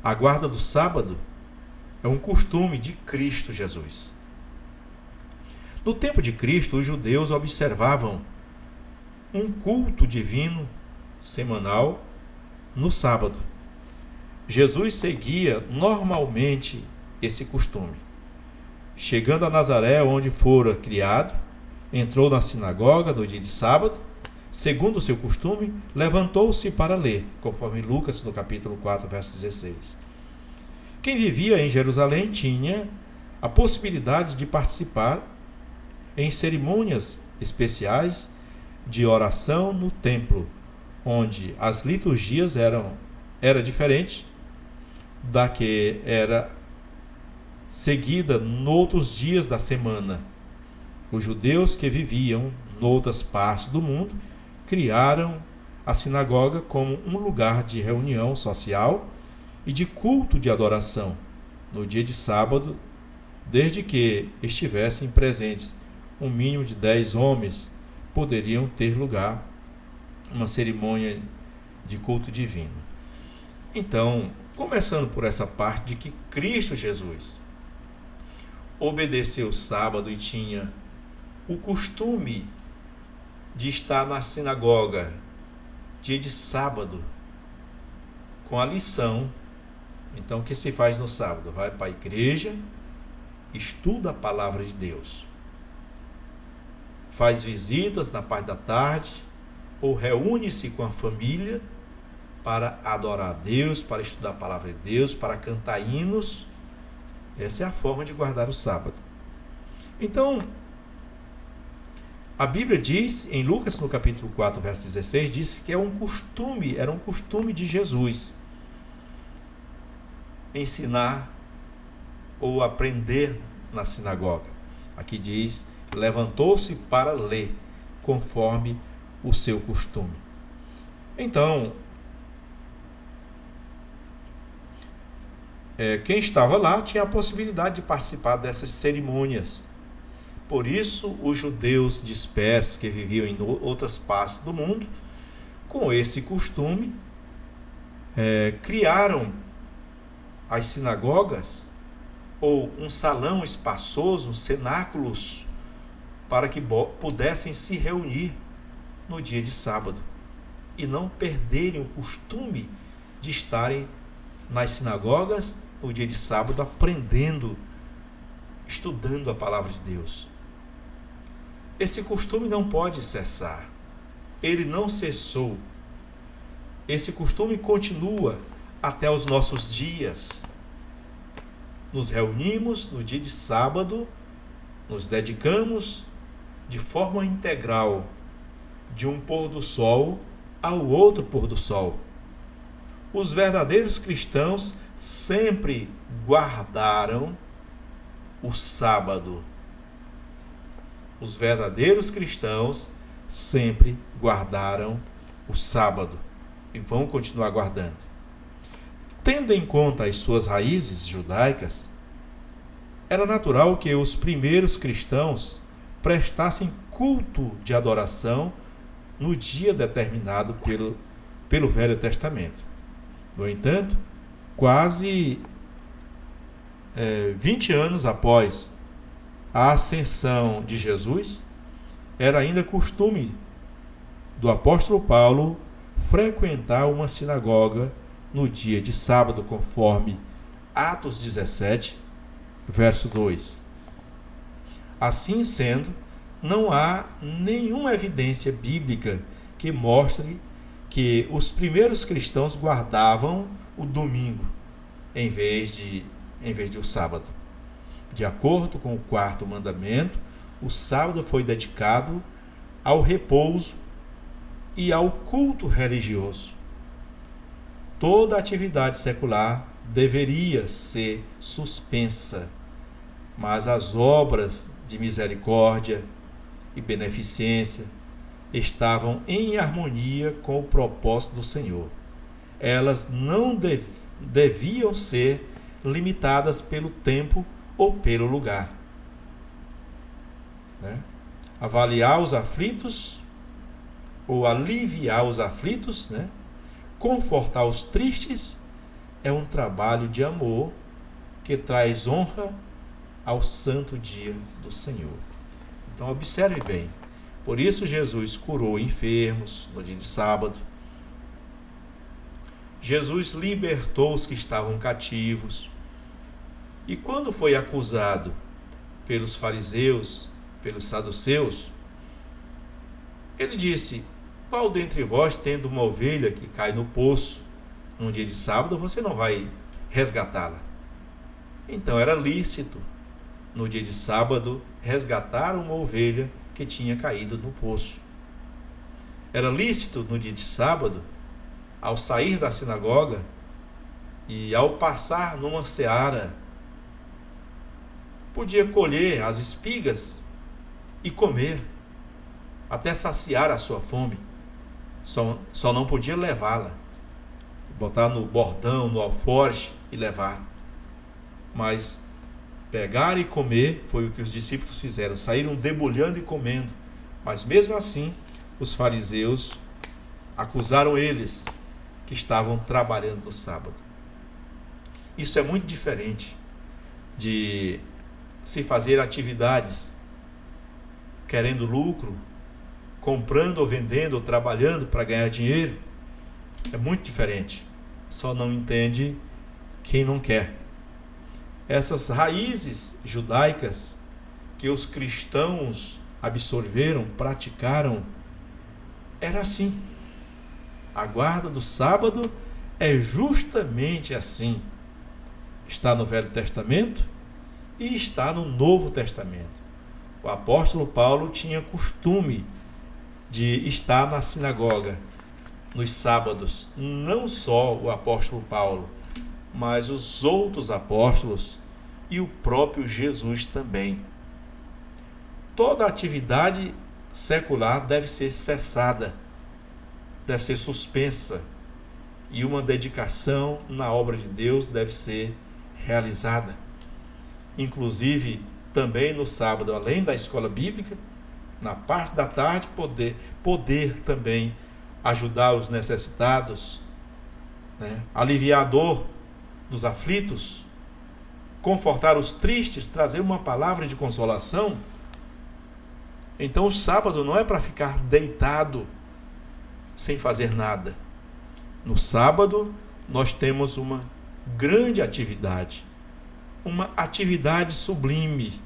A guarda do sábado é um costume de Cristo Jesus. No tempo de Cristo, os judeus observavam um culto divino semanal no sábado. Jesus seguia normalmente esse costume. Chegando a Nazaré, onde fora criado, entrou na sinagoga no dia de sábado, segundo o seu costume, levantou-se para ler, conforme Lucas no capítulo 4, verso 16. Quem vivia em Jerusalém tinha a possibilidade de participar em cerimônias especiais de oração no templo, onde as liturgias era diferente da que era seguida noutros dias da semana. Os judeus que viviam noutras partes do mundo criaram a sinagoga como um lugar de reunião social e de culto de adoração no dia de sábado, desde que estivessem presentes um mínimo de 10 homens, poderiam ter lugar uma cerimônia de culto divino. Então, começando por essa parte de que Cristo Jesus obedeceu o sábado e tinha o costume de estar na sinagoga dia de sábado com a lição. Então, o que se faz no sábado? Vai para a igreja, estuda a palavra de Deus, faz visitas na parte da tarde ou reúne-se com a família para adorar a Deus, para estudar a palavra de Deus, para cantar hinos. Essa é a forma de guardar o sábado. Então, a Bíblia diz, em Lucas no capítulo 4, verso 16, diz que era um costume de Jesus ensinar ou aprender na sinagoga. Aqui diz, levantou-se para ler, conforme o seu costume. Então, quem estava lá tinha a possibilidade de participar dessas cerimônias. Por isso, os judeus dispersos que viviam em outras partes do mundo, com esse costume, criaram as sinagogas ou um salão espaçoso, cenáculos, para que pudessem se reunir no dia de sábado e não perderem o costume de estarem nas sinagogas no dia de sábado aprendendo, estudando a palavra de Deus. Esse costume não pode cessar. Ele não cessou. Esse costume continua até os nossos dias. Nos reunimos no dia de sábado, nos dedicamos de forma integral de um pôr do sol ao outro pôr do sol. Os verdadeiros cristãos sempre guardaram o sábado. Os verdadeiros cristãos sempre guardaram o sábado e vão continuar guardando. Tendo em conta as suas raízes judaicas, era natural que os primeiros cristãos prestassem culto de adoração no dia determinado pelo Velho Testamento. No entanto, quase 20 anos após a ascensão de Jesus, era ainda costume do apóstolo Paulo frequentar uma sinagoga no dia de sábado, conforme Atos 17, verso 2. Assim sendo, não há nenhuma evidência bíblica que mostre que os primeiros cristãos guardavam o domingo em vez de o sábado. De acordo com o quarto mandamento, o sábado foi dedicado ao repouso e ao culto religioso. Toda atividade secular deveria ser suspensa, mas as obras de misericórdia e beneficência estavam em harmonia com o propósito do Senhor. Elas não deviam ser limitadas pelo tempo ou pelo lugar. Avaliar os aflitos, ou aliviar os aflitos, confortar os tristes, é um trabalho de amor que traz honra ao santo dia do Senhor. Então observe bem, por isso Jesus curou enfermos no dia de sábado, Jesus libertou os que estavam cativos, e quando foi acusado pelos fariseus, pelos saduceus, ele disse: qual dentre vós, tendo uma ovelha que cai no poço num dia de sábado, você não vai resgatá-la? Então era lícito no dia de sábado resgatar uma ovelha que tinha caído no poço. Era lícito no dia de sábado, ao sair da sinagoga e ao passar numa seara, podia colher as espigas e comer, até saciar a sua fome. Só não podia levá-la, botar no bordão, no alforje e levar. Mas pegar e comer foi o que os discípulos fizeram, saíram debulhando e comendo. Mas mesmo assim, os fariseus acusaram eles que estavam trabalhando no sábado. Isso é muito diferente de se fazer atividades querendo lucro, comprando ou vendendo ou trabalhando para ganhar dinheiro. É muito diferente. Só não entende quem não quer. Essas raízes judaicas que os cristãos absorveram, praticaram, era assim. A guarda do sábado é justamente assim. Está no Velho Testamento e está no Novo Testamento. O apóstolo Paulo tinha costume de estar na sinagoga nos sábados. Não só o apóstolo Paulo, mas os outros apóstolos e o próprio Jesus também. Toda atividade secular deve ser cessada, deve ser suspensa, e uma dedicação na obra de Deus deve ser realizada. Inclusive, também no sábado, além da escola bíblica, na parte da tarde, poder também ajudar os necessitados, aliviar a dor dos aflitos, confortar os tristes, trazer uma palavra de consolação. Então o sábado não é para ficar deitado sem fazer nada. No sábado nós temos uma grande atividade, uma atividade sublime,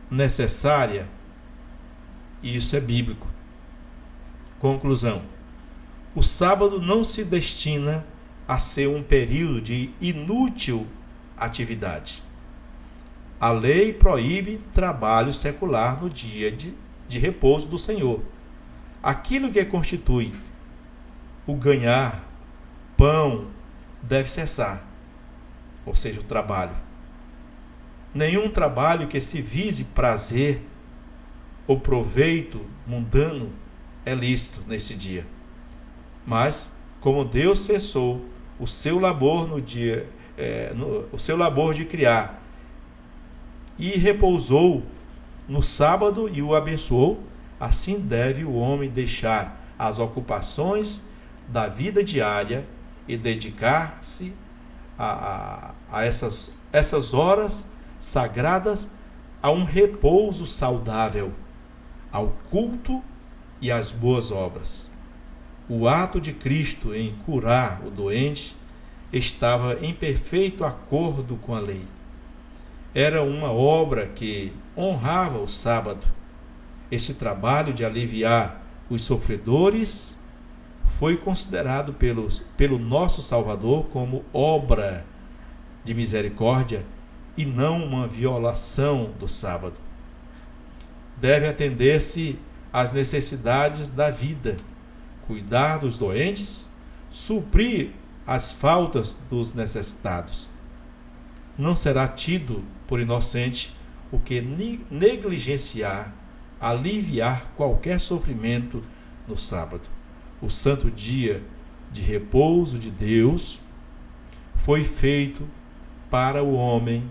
necessária, e isso é bíblico. Conclusão: o sábado não se destina a ser um período de inútil atividade. A lei proíbe trabalho secular no dia de repouso do Senhor. Aquilo que constitui o ganhar pão deve cessar, ou seja, o trabalho. Nenhum trabalho que se vise prazer ou proveito mundano é lícito nesse dia. Mas, como Deus cessou o seu labor o seu labor de criar e repousou no sábado e o abençoou, assim deve o homem deixar as ocupações da vida diária e dedicar-se a essas horas sagradas a um repouso saudável, ao culto e às boas obras. O ato de Cristo em curar o doente estava em perfeito acordo com a lei. Era uma obra que honrava o sábado. Esse trabalho de aliviar os sofredores foi considerado pelo nosso Salvador como obra de misericórdia e não uma violação do sábado. Deve atender-se às necessidades da vida, cuidar dos doentes, suprir as faltas dos necessitados. Não será tido por inocente o que negligenciar, aliviar qualquer sofrimento no sábado. O santo dia de repouso de Deus foi feito para o homem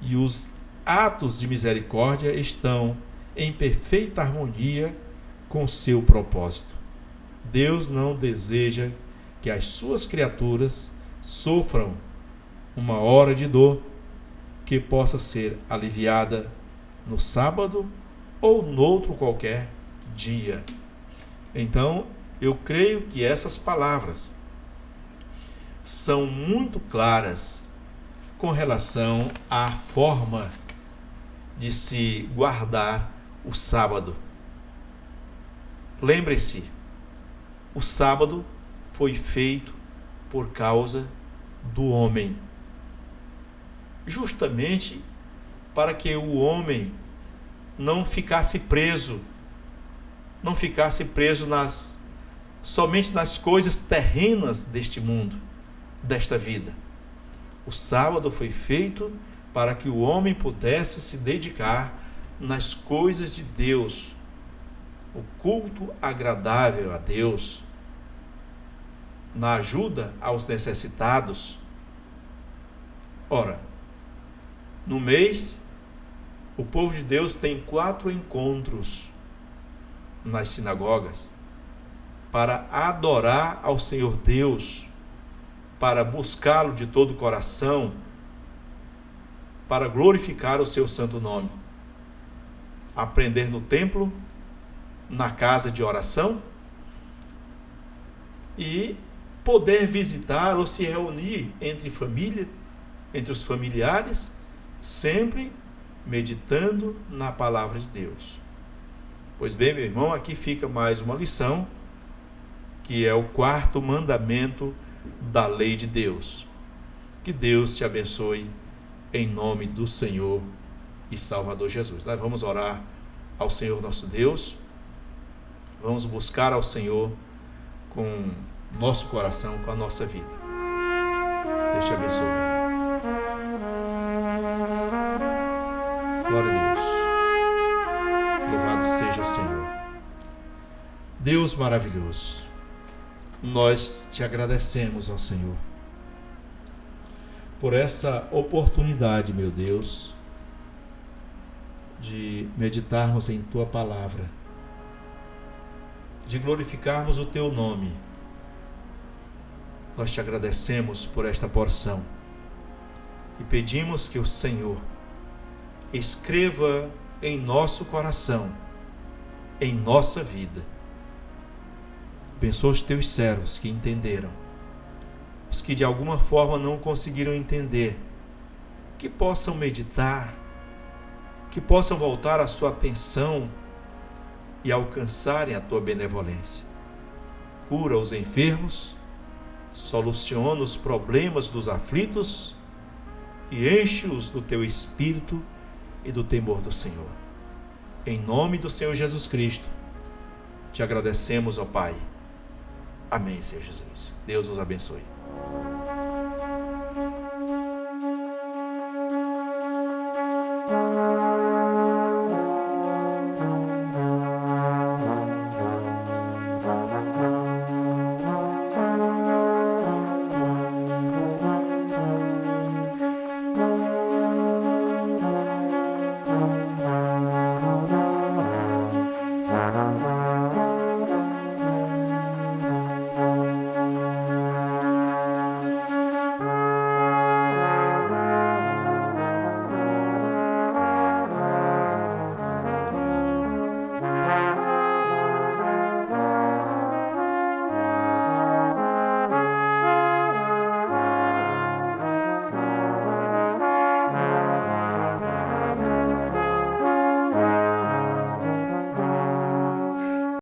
e os atos de misericórdia estão em perfeita harmonia com seu propósito. Deus não deseja que as suas criaturas sofram uma hora de dor que possa ser aliviada no sábado ou noutro qualquer dia. Então, eu creio que essas palavras são muito claras com relação à forma de se guardar o sábado. Lembre-se, o sábado foi feito por causa do homem, justamente para que o homem não ficasse preso somente nas coisas terrenas deste mundo, desta vida. O sábado foi feito para que o homem pudesse se dedicar nas coisas de Deus, o culto agradável a Deus, na ajuda aos necessitados. Ora, no mês, o povo de Deus tem 4 encontros nas sinagogas para adorar ao Senhor Deus, para buscá-lo de todo o coração, para glorificar o seu santo nome. Aprender no templo, na casa de oração e poder visitar ou se reunir entre família, entre os familiares, sempre meditando na palavra de Deus. Pois bem, meu irmão, aqui fica mais uma lição, que é o 4º mandamento da lei de Deus. Que Deus te abençoe em nome do Senhor e Salvador Jesus. Nós vamos orar ao Senhor nosso Deus, vamos buscar ao Senhor com nosso coração, com a nossa vida. Deus te abençoe. Glória a Deus. Louvado seja o Senhor. Deus maravilhoso, nós te agradecemos, ó Senhor, por essa oportunidade, meu Deus, de meditarmos em Tua Palavra, de glorificarmos o Teu nome. Nós te agradecemos por esta porção e pedimos que o Senhor escreva em nosso coração, em nossa vida. Abençoa os Teus servos que entenderam, os que de alguma forma não conseguiram entender, que possam meditar, que possam voltar a sua atenção e alcançarem a Tua benevolência. Cura os enfermos, soluciona os problemas dos aflitos e enche-os do Teu Espírito e do temor do Senhor. Em nome do Senhor Jesus Cristo, te agradecemos, ó Pai. Amém, Senhor Jesus. Deus nos abençoe.